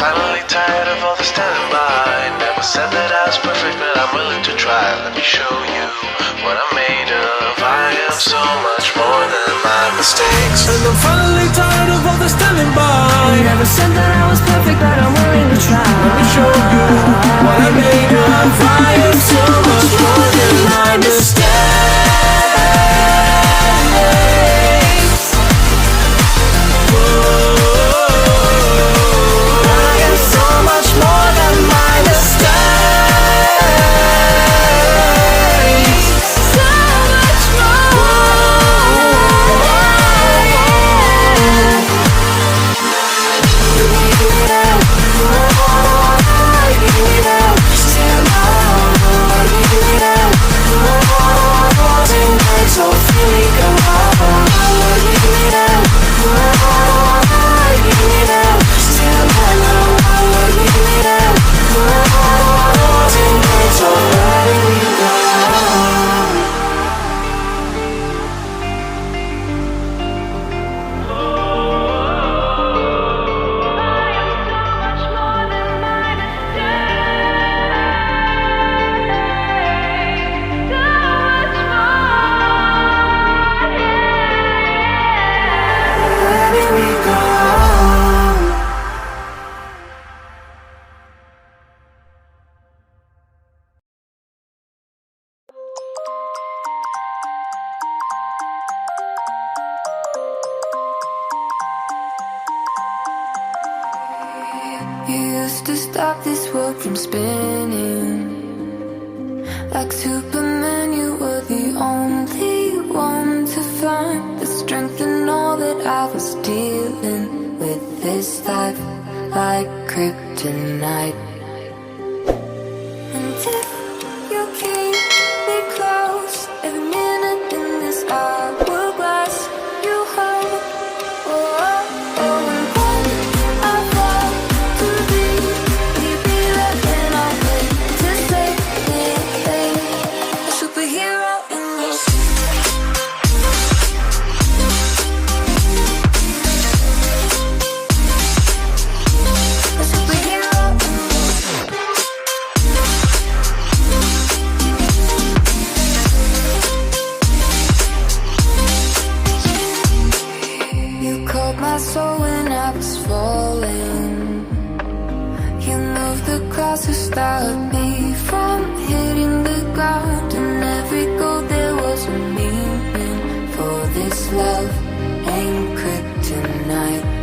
finally tired of all the standing by. Never said that I was perfect, but I'm willing to try. Let me show you what I'm made of. I am so much more than my mistakes. And I'm finally tired of all the standing by. Never said that I was perfect, but I'm willing to try. Let me show you what I'm made of. I am so much more than my mistakes. You used to stop this world from spinning. Like Superman, you were the only one to find the strength in all that I was dealing with. This life like kryptonite. And if you keep me close, every minute in this hourglass you hold. Oh, oh, oh, and when I fall to be there, and I'll wait to save me, a superhero in your a superhero in you called my soul when I was falling. You moved the crowds to stop me from hitting the ground. And every goal there was a meaning. For this love ain't kryptonite.